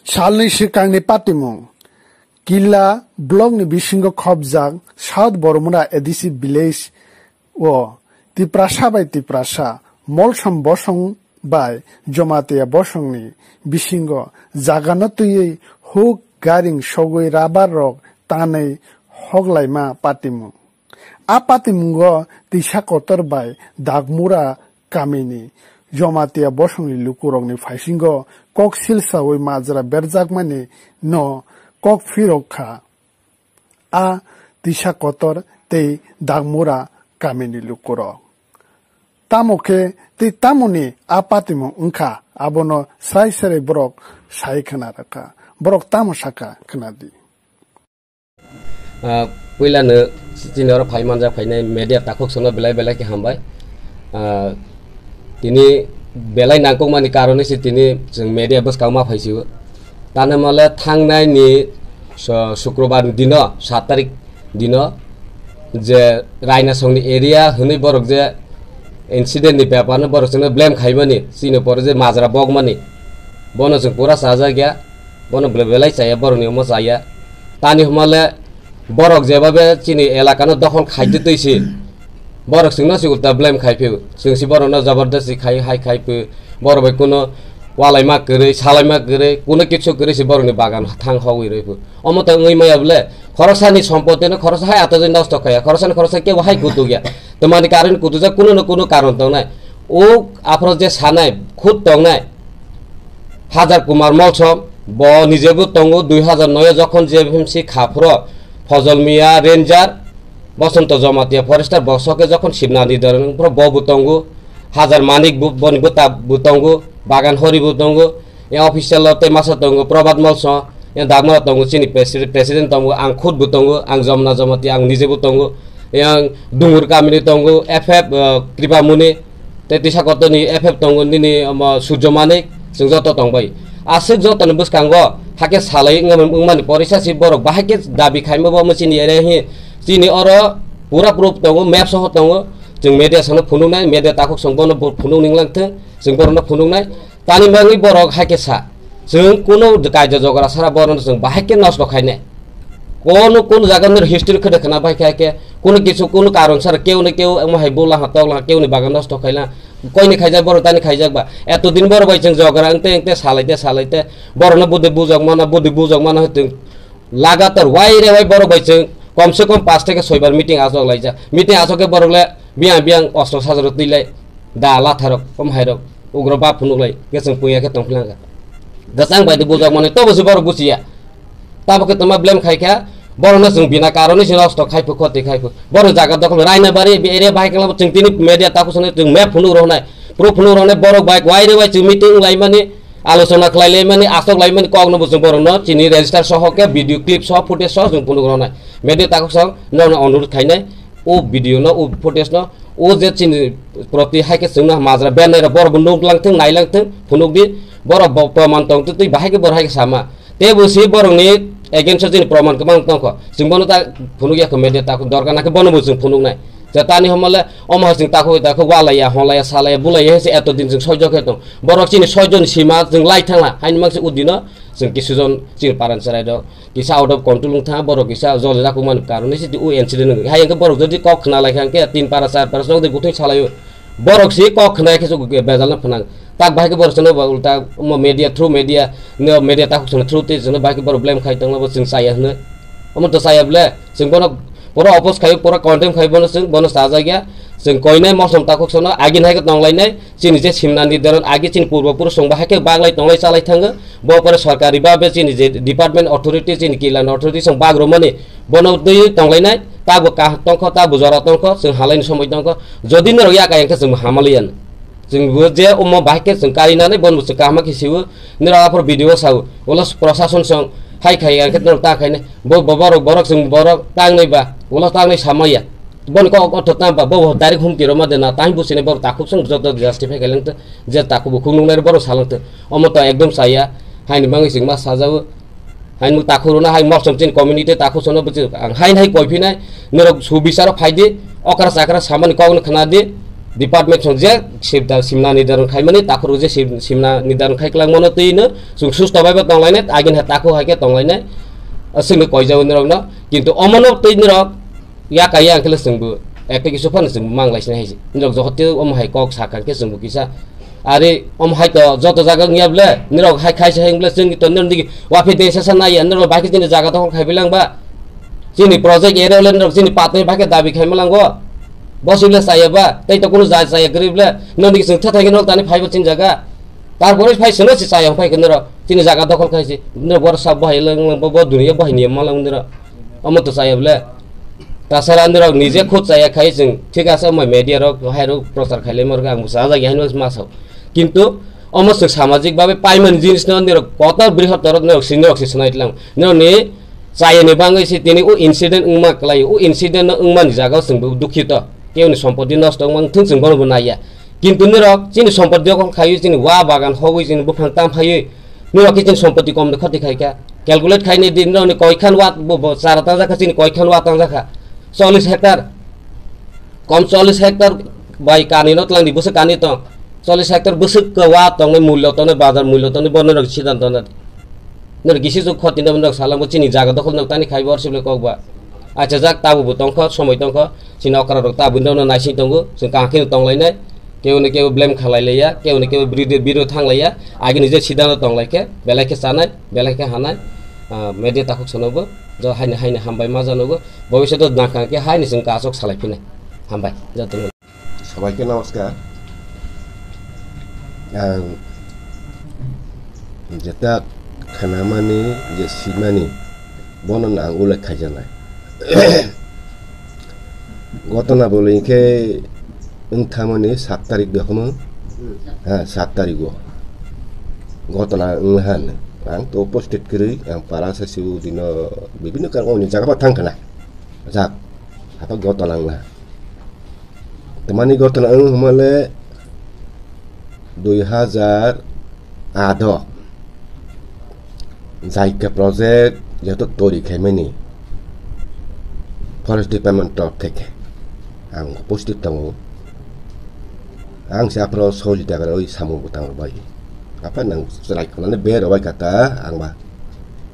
Salni Shikangni Patimong Killa Blogni Bishingo Khobjak South Bormura Edisi Village O Tiprasha by Tiprasha Molsham Bosong by Jomatia Bosongni Bishingo Zaganotui Hook Garing Shogui Rabar Rock Tane Hoglaima Patimong A Patimungo Tisha Kotor by Dagmura Kamini Jomatia Bosongni Lukurongni Fashingo Kok Silsa Oi Mazra Berzakmani No Kok Firokha A Tisha Kotor Te Dagmura Kamini Lukuro Tamoke Te Tamoni A Patimo Unka Abono Sai Sere Brok Sai Kanaraka Brok Tamosaka Kanadi Puilano Sinora Paimanja Paine Media Takok Sono Belai Belai Ki Hambai Tini Belai Nangkong Mani Karone si tini media bus kauma phaisiu tana mala thangnai ni shukrobar dino 7 tarik dino je raina songni area huni borok je incident ni paper no borok sene blame khaimani sino por je majra bogmani bono jeng pura saja gya bono belai saya boroni mo saya tani humale borok je babe chini elaka no dokhol khaide toisi borok singna si ulta blame khaipiu singsi borona jabardasti khai hai khaipu borok bai kuno walai ma gere salai ma gere kuno kichu gere si boroni bagan thang hawi repu omota ngoi maya bole khorosani সম্পত্তি no khorosa hai ata jin nashto khaya khorosani khorosa ke wahai kutu gya tomani karon kutu ja kuno no kuno karon tong nai o afro je sanai khut tong nai Hajar Kumar Molsom bo nijebu tongo 2009 যখন JMC খাফরো Fazal মিয়া ranger বসন্ত Jamatia Forster বসকে যখন শিবনাদি ধরেন পুরো ববুতঙ্গু হাজার মানিক বনিবতা বুতঙ্গু বাগান হরি বুতঙ্গু এ official তে মাসা তঙ্গু প্রবাদ মলস এ দাগমা তঙ্গু চিনি প্রেসিডেন্ট তঙ্গু আং খুদ বুতঙ্গু আং জমনা জমাতি আং নিজে বুতঙ্গু এ দুঙ্গুর কামিনি তঙ্গু এফএফ কৃপামুনি তেতিসা কতনি এফএফ তঙ্গু নিনি সূর্য মানিক जों जत तंबाय आसे जतन बुसखांगो हाके सालै ngमनि परिसा सि बरक बाहाके दाबि खाइमबो मचिनि एरे हि चिनि अरो पूरा प्रूफ तंगो मैप सह तंगो जों मेडिया सनो फुनुनाय मेडिया ताखक संबोनो फुनुं निंलांथों जों बरनो फुनुंनाय तानि बाङै बरक हाके सा जों कुनो कायदा जगरा सारा बरनो जों बाहाके नष्ट खाइने कोन जागानि हिस्ट्री खदे खना बाहाके कुनो किछु कुनो कारण सार केउने केउ महाय बोला हतला केउनि बागान नष्ट खाइला कोइनि खाइजा बर तानि खाइजाबा एत दिन बर बाइजों जगरा अंते सालाइते बरनो बुद्धि बुजक माना हते लगातार वाइरे वाइ बर बाइजों कम से कम 5 থেকে 6 बार मीटिंग आजक लाइजा मीटिंग आजके बरले बियां अस्त्र साजर तिलै दा लाथारक कम हाइरक उग्र बाप फुनुलै गेसं पुयाके तंफलांगा गसां बाइदि बुजक माने तबसो बर बुसिया ताबके तमा ब्लेम खाइखा बरनो जों बिना कारणे जों नष्ट खाइफु खति खाइफु बर जागा दखल राइना बारि एरिया बाइकला जों तिनि मेडिया ताखु सने जों मैप फुनु रहनाय प्रुफ फुनु रहनाय बर बाइक वाइरे वाइ जों मीटिंग लाइमानि आलोचना खालायले माने आसक लाइमानि कगनो बुझ बरनो चिनि रेजिस्टार सहके भिडियो क्लिप सह फुटेज सह जों फुनु रहनाय मेडिया ताखु सं न अनुरोध खाइनाय ओ भिडियो न ओ फुटेज न ओ जे चिनि प्रति हाइके जोंना माजरा बेनर बर बुनु लांथों नाइलांथों फुनुगदि बर प्रमाण तंग तै बाहायके बर हाइके सामा ते बुसि बरनि एगेन्स्ट जों प्रमाण गोबां तंख जों बनो ता फुनुगियाखौ मेडिया ताखु दरकार नाके बनबो जों फुनुंनाय जतानि हमले अमहसिं ताखु वालाया हलाया सालाया बुलाया हेसे एत दिन जों सयजखे दं बरक चिनि सयजन सीमा जों लाइथाङा हाइन मानसि उदिनो जों किसुजन चिन पारान सराय द किसा आउट अफ कंट्रोल था बरक किसा जल जाकु मान कारणे सि उ इन्सिडेन्ट हायंके बरक जदि कख खना लाइखांके 3 पारा 4 पारा सगदे गुथै छलायो बरक सि कख खनायके सु बेजाल फनां ताक बाइके बरसनो उल्टा मेडिया थ्रु मेडिया ताखु सन थ्रु ते जन बाइके बर ब्लेम खाइतंगबो जों साया हनो अमत सायाब्ले जों बनो पूरा अपोज खायो पूरा कन्टेम खायो बनो साजा गया जों कइनाय मसम ताखु सन आगिन हायके तंगलायनाय चिनि जे सिमनानि दरन आगि चिन पूर्वपुर संबा हायके बागलाय तंगलाय चालाय थाङो बो पर सरकारी बाबे चिनि जे डिपार्टमेन्ट अथॉरिटी चिनि किलान अथॉरिटी सं बाग्रो माने बनो दै तंगलायनाय ताबो का तंख ताबो जरा तंख जों हालायनि समय तंख जदि न रया कायंके जों हामालियान जों जे अम बाइके जों कारिनानै बनबुस कामा खिसिउ निराफोर भिडियो साउ उलस प्रशासन सं हाय खाय खेतन ताखायने बरक जों बरक तांनैबा उलस तांनै सामाया बनक अथताबा बो डाइरेक्ट हुमतिरो मदेना ताइ बुसिने बर ताखु सं जत जस्टिफाइ खायलंत जे ताखु बुखुनुंनाय बर सालंत अमत एकदम साया हायनि बाङै जों मा साजाव हाय मु ताखुरुना हाय मसम चिन कम्युनिटी ताखु सनो बुजि हाय कइफिनाय निरक सुबिसार फाइदि अकरा साकरा सामान कगन खनादि department sonje simna nidaron khaimani takhuru je simna nidaron khaiklang mono tuino sung susto baiba tonglainet agin ha taku haike tonglainai sungni koijau nirokno kintu omono tuinirok ya kaya angkele sungbu ekte kisu fan sungbu manglaisna haisi nirok jokhoti om hai kok sakan ke sungbu kisa are om hai to joto jaga ngiable nirok hai khaisa hengle sungni to nirdi wafi desa sanai nirok baki jini jaga to khaibilang ba jini project area le nirok jini patne baki dabi khaimalang go bosile saya ba tai to kono jai saya garible nirdi sung thatai ginok tani phaibo chin jaga তারপরে ভাই শুনো চাই ভাই কেন তিনি জায়গা দখল খাইছে বড় সব ভাই দুনিয়া বাহিনী মালা আমার তো চাই বলে তাছাড়া নিজে খোঁজ চাই খাই जों ঠিক আছে মই মিডিয়ার হাইরো প্রচার খাইলে মোর আং যা জায়গা হাইনো মাসাও কিন্তু অমস্ত সামাজিক ভাবে পাইমান জিনিস কত বৃহত্তর সিনিয়র সিনাইতলাম নি চাইনি বাঙাইছে তিনি ও ইনসিডেন্ট উমা ক্লাই ও ইনসিডেন্ট উমানি জায়গাও जों দুঃখিত কেউনি সম্পত্তি নষ্ট মাং থুং जों বড় নাইয়া কিন্তু নিরক যিনি সম্পত্তি দখল খাইयो যিনি ওয়া বাগান হবই যিনি বুফাং তাম খাইयो নিরক যিনি সম্পত্তি কম খতি খাইকা ক্যালকুলেট খাইনি দিন নি কয়খান ওয়াট চারটা জায়গা যিনি কয়খান ওয়াট জায়গা 40 হেক্টর কম 40 হেক্টর বাই কানি নত লাংদি বসে কানি তো 40 হেক্টর বসে ওয়া তং মূল্য তো বাজার মূল্য তো বর্ণনা সিদ্ধান্ত না নির গিসি যুগ খতি নক সালাম চিনি জায়গা দখল নক তানি খাইবো অরসিবলে ককবা আচ্ছা যাক তাবু তংখ সময় তংখ চিনি অকরা রক তাবু ন নাইসি তংগু जों কাঁখিন তংলাইনাय কেউ ব্লেম খালাইলাইয়া কেউ বিরোধ থাংলাইয়া আগে নিজে সিদ্ধান্ত তংলাইকে বেলাইকে চানায় বেলাইকে হানায় মেডিয়া তাকুক শোনাবো য হাইনে হাইনে হামবাই মা জানাবো ভবিষ্যতে নাকাকে হাইনে जों কাজক সালাইফিনে হামবাই যত সবাইকে নমস্কার যেটা খানামানি যে সিমানি বর্ণনা উল্লেখ খাইজানায় ঘটনা বলিকে Engkamani 7 tarik dahulu, 7 tarik gua. Gotona enghan, ang to posted kiri, ang para sa siu dino bibino kan oni jaga patang kana. Jak, apa gotona enghan. Temani gotona enghan male 2008 Zaika project jatuh tori kemeni Forest Department top থেকে ang posted tamu ang siapro soli daga oi samu butang bai apa nang serai kana be bai kata ang ba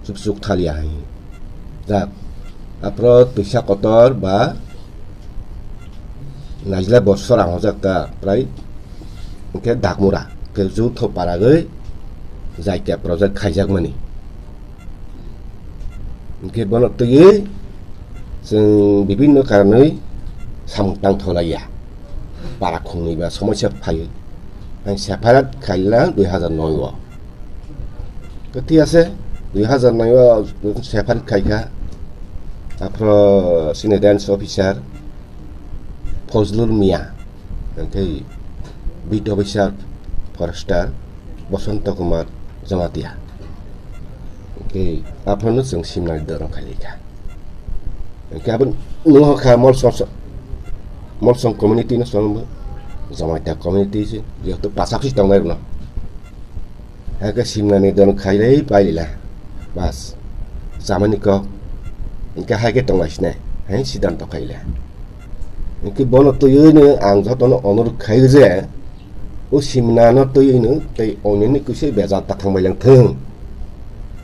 suk thalia hi ja apro pisa kotor ba najla bosor ang jakta prai ke dakmura ke ju tho paragai jaika project khaijak mani ke bonot tege जों বিভিন্ন কারণে সামতাং থলাইয়া para khungni ba সমস্যা phi ang separat খাইলা 2009 কতি আছে 2009 separat খাইকা আপro sinedans officer Fazlul মিয়া এই beat officer Forster বসন্ত কুমার জমাতিয়া কে আপনানো जों সিমনার Darrang খাইকা Kabin nuha ka molson community na sono zamata community si dia tu pasak si tong na aga simna ni don khailei pailila bas zamani ko inka hage tong asne hai sidan to khaila inki bono to yene ang joto no onor khaije o simna no to yene tei onini kusi beja ta thang bailang thung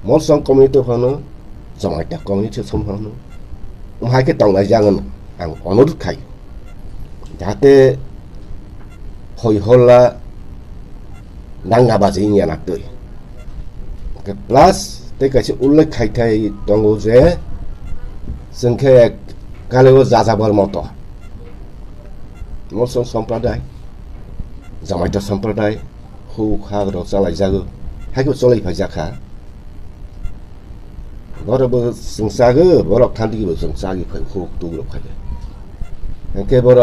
molson community hono zamata community som hono hai cái tông này jangan ang onur khai jate hoi hola nanga baji nya nak tui ke plus te ka si ulle khai thai tong je sengkhe kaleo jaja bal moto moson sampradai jamaita sampradai hu kha ro salai jago hai ko solai phai jakha বড় সংসাগে বড় থান্দি কি সংসাগে phi খুব তুল খাই একে বড়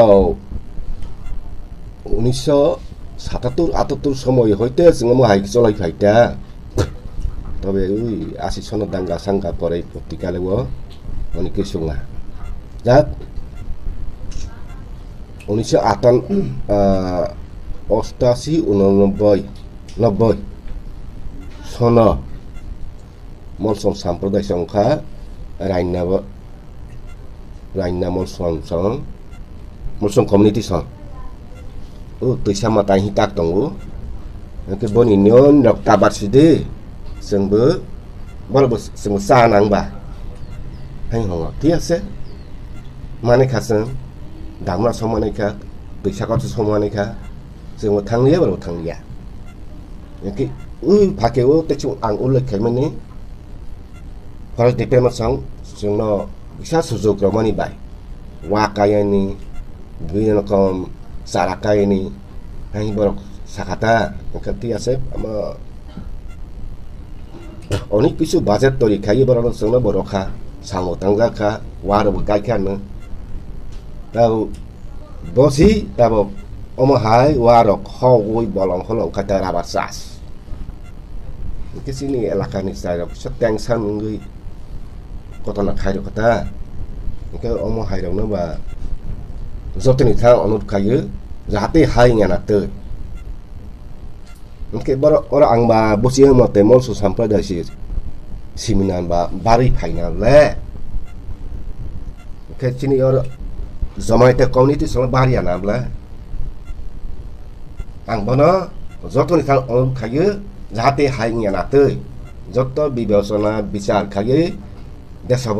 1977 সময় হইতে जों হাইক চলাই ফাইতা তবে ওই 80 সন দাঙ্গা সাঙ্গা পরে পত্রিকালে অনেক কিছু না যাক 1988 89 সন molson sampradaya sangkha raina molson community song tôi xem mà tay hitak tông cái boni nyon đọc tabat sidi sừng bớ bao lâu sừng xa nang bà hay hỏng tiếc sẽ mà này khác sừng đám là xong mà này khác tôi sẽ có xong mà này khác sừng một thằng liếc và một thằng liếc cái phải kêu tới chung ăn uống cái mình ní kalau di pemot sang sung no bisa suzu kromani bay wakaya ni gini no kom sarakaya ni hanya borok sakata kerti asep ama oni pisu budget tori kayi borok sung no borokha sango tangga kha waro bukai kan no tau bosi tabo omo hai warok hoi bolong holong kata rabat sas ke sini elakani saya seteng san ngui kota nak khai được kata cái ông hai đồng nó và do tên thang ông khai dữ giá tê hai nhà nát tơi cái orang ang ba bosi mà tem mol so sampai dari seminar ba bari final le cái sini orang zaman itu community sama bari ya nam le ang bono do tên thang ông khai dữ giá tê hai nhà nát tơi do to bibelsona bicar khai dữ desa